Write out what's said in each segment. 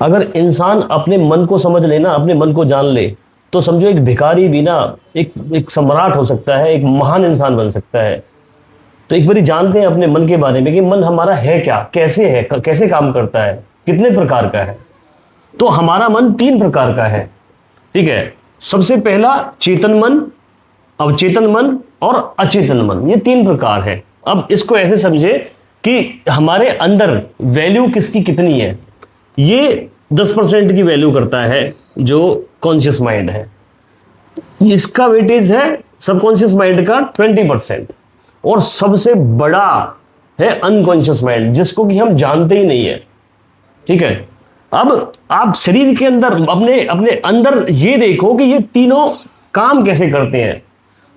अगर इंसान अपने मन को समझ ले ना, अपने मन को जान ले, तो समझो एक भिखारी भी ना एक सम्राट हो सकता है, एक महान इंसान बन सकता है। तो एक बारी जानते हैं अपने मन के बारे में कि मन हमारा है क्या, कैसे है, कैसे काम करता है, कितने प्रकार का है। तो हमारा मन 3 प्रकार का है, ठीक है। सबसे पहला चेतन मन, अवचेतन मन और अचेतन मन, ये 3 प्रकार है। अब इसको ऐसे समझे कि हमारे अंदर वैल्यू किसकी कितनी है। ये 10% की वैल्यू करता है जो कॉन्शियस माइंड है, इसका वेटेज है सबकॉन्शियस माइंड का 20%, और सबसे बड़ा है अनकॉन्शियस माइंड, जिसको कि हम जानते ही नहीं है, ठीक है। अब आप शरीर के अंदर अपने अपने अंदर ये देखो कि ये तीनों काम कैसे करते हैं।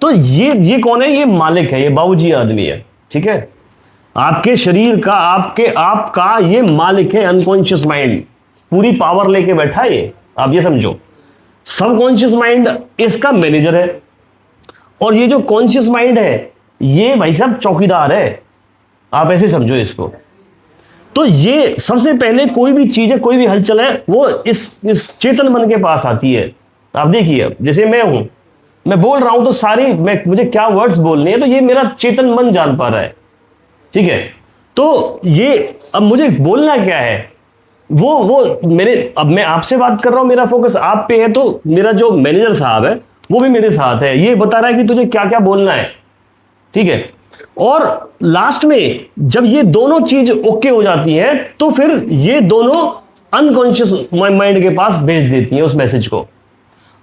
तो ये कौन है, ये मालिक है, ये बाबूजी आदमी है, ठीक है। आपके शरीर का, आपका ये मालिक है अनकॉन्शियस माइंड, पूरी पावर लेके बैठा है ये, आप ये समझो। सबकॉन्शियस माइंड इसका मैनेजर है, और ये जो कॉन्शियस माइंड है ये भाई साहब चौकीदार है, आप ऐसे समझो इसको। तो ये सबसे पहले कोई भी चीज है, कोई भी हलचल है, वो इस चेतन मन के पास आती है। आप देखिए, जैसे मैं हूं, मैं बोल रहा हूं तो सारी मुझे क्या वर्ड्स बोलने हैं, तो ये मेरा चेतन मन जान पा रहा है, ठीक है। तो ये अब मुझे बोलना क्या है, वो मेरे, अब मैं आपसे बात कर रहा हूं, मेरा फोकस आप पे है, तो मेरा जो मैनेजर साहब है वो भी मेरे साथ है, ये बता रहा है कि तुझे क्या क्या बोलना है, ठीक है। और लास्ट में जब ये दोनों चीज ओके हो जाती है, तो फिर ये दोनों अनकॉन्शियस माइंड के पास भेज देती हैं उस मैसेज को।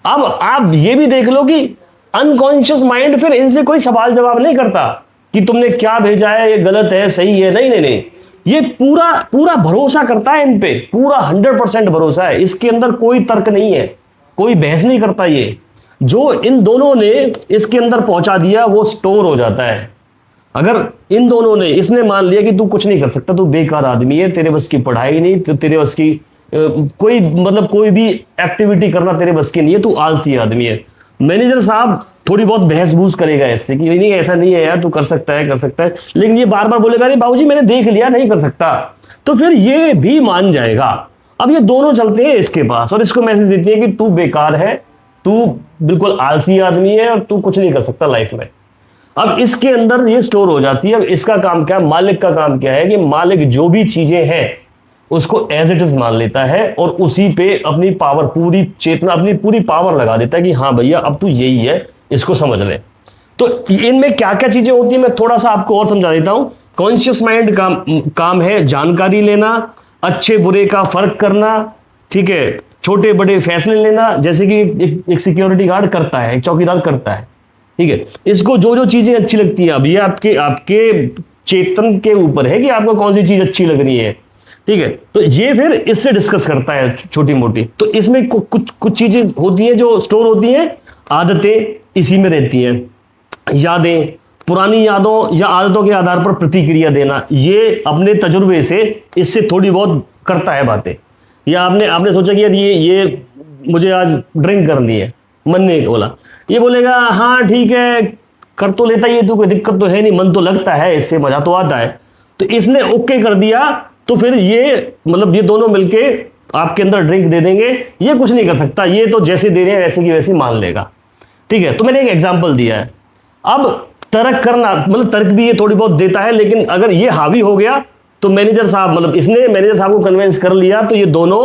अब आप ये भी देख लो कि अनकॉन्शियस माइंड फिर इनसे कोई सवाल जवाब नहीं करता कि तुमने क्या भेजा है, ये गलत है, सही है, नहीं नहीं नहीं, ये पूरा पूरा भरोसा करता है इन पे, पूरा 100% भरोसा है, इसके अंदर कोई तर्क नहीं है, कोई बहस नहीं करता। ये जो इन दोनों ने इसके अंदर पहुंचा दिया वो स्टोर हो जाता है। अगर इन दोनों ने, इसने मान लिया कि तू कुछ नहीं कर सकता, तू बेकार आदमी है, तेरे बस की पढ़ाई नहीं, तो तेरे बस की कोई मतलब कोई भी एक्टिविटी करना तेरे बस की नहीं है, तू आलसी आदमी है, मैनेजर साहब थोड़ी बहुत बहस बूस करेगा इससे कि नहीं ऐसा नहीं है यार, तू कर सकता है, कर सकता है, लेकिन ये बार बार बोलेगा अरे बाबूजी मैंने देख लिया नहीं कर सकता, तो फिर ये भी मान जाएगा। अब ये दोनों चलते हैं इसके पास और इसको मैसेज देती है कि तू बेकार है, तू बिल्कुल आलसी आदमी है और तू कुछ नहीं कर सकता लाइफ में। अब इसके अंदर ये स्टोर हो जाती है। अब इसका काम क्या है, मालिक का काम क्या है कि मालिक जो भी चीजें हैं उसको एज इट इज मान लेता है और उसी पे अपनी पावर, पूरी चेतना, अपनी पूरी पावर लगा देता है कि हाँ भैया अब तू यही है, इसको समझ ले। तो इनमें क्या क्या चीजें होती है मैं थोड़ा सा आपको और समझा देता हूं। कॉन्शियस माइंड का काम है जानकारी लेना, अच्छे बुरे का फर्क करना, ठीक है, छोटे बड़े फैसले लेना, जैसे कि एक सिक्योरिटी गार्ड करता है, एक चौकीदार करता है, ठीक है। इसको जो जो चीजें अच्छी लगती हैं, अब ये आपके चेतन के ऊपर है कि आपको कौन सी चीज अच्छी लग रही है, ठीक है। तो ये फिर इससे डिस्कस करता है छोटी मोटी। तो इसमें कुछ चीजें होती हैं जो स्टोर होती हैं, आदतें इसी में रहती हैं, यादें, पुरानी यादों या आदतों के आधार पर प्रतिक्रिया देना, ये अपने तजुर्बे से इससे थोड़ी बहुत करता है बातें। या आपने सोचा कि यार ये मुझे आज ड्रिंक करनी है, मन ने बोला, ये बोलेगा हाँ ठीक है कर तो लेता ही, तो कोई दिक्कत तो है नहीं, मन तो लगता है, इससे मजा तो आता है। तो इसने ओके कर दिया, तो फिर ये मतलब ये दोनों मिलके आपके अंदर ड्रिंक दे देंगे। ये कुछ नहीं कर सकता, ये तो जैसे दे रहे हैं वैसे की वैसे मान लेगा, ठीक है। तो मैंने एक एग्जांपल दिया है। अब तर्क करना, मतलब तर्क भी ये थोड़ी बहुत देता है, लेकिन अगर ये हावी हो गया तो मैनेजर साहब, मतलब इसने मैनेजर साहब को कन्विंस कर लिया, तो ये दोनों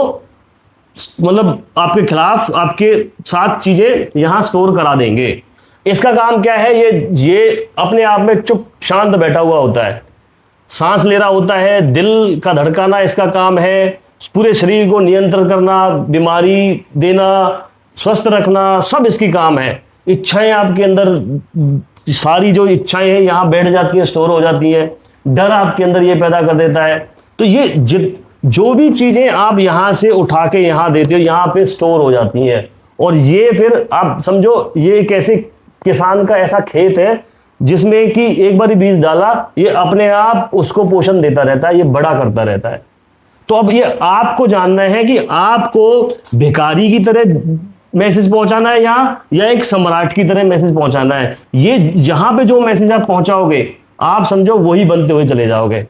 मतलब आपके खिलाफ, आपके साथ चीजें यहां स्टोर करा देंगे। इसका काम क्या है, ये अपने आप में चुप शांत बैठा हुआ होता है, सांस ले रहा होता है, दिल का धड़काना इसका काम है, पूरे शरीर को नियंत्रण करना, बीमारी देना, स्वस्थ रखना, सब इसकी काम है। इच्छाएं आपके अंदर, सारी जो इच्छाएं हैं यहां बैठ जाती हैं, स्टोर हो जाती हैं। डर आपके अंदर ये पैदा कर देता है। तो ये जो भी चीजें आप यहां से उठा के यहां देते हो, यहां पे स्टोर हो जाती हैं। और ये फिर आप समझो ये एक ऐसे किसान का ऐसा खेत है जिसमें कि एक बार बीज डाला, ये अपने आप उसको पोषण देता रहता है, ये बड़ा करता रहता है। तो अब ये आपको जानना है कि आपको भिखारी की तरह मैसेज पहुंचाना है या एक सम्राट की तरह मैसेज पहुंचाना है। ये यहां पे जो मैसेज आप पहुंचाओगे, आप समझो वही बनते हुए चले जाओगे।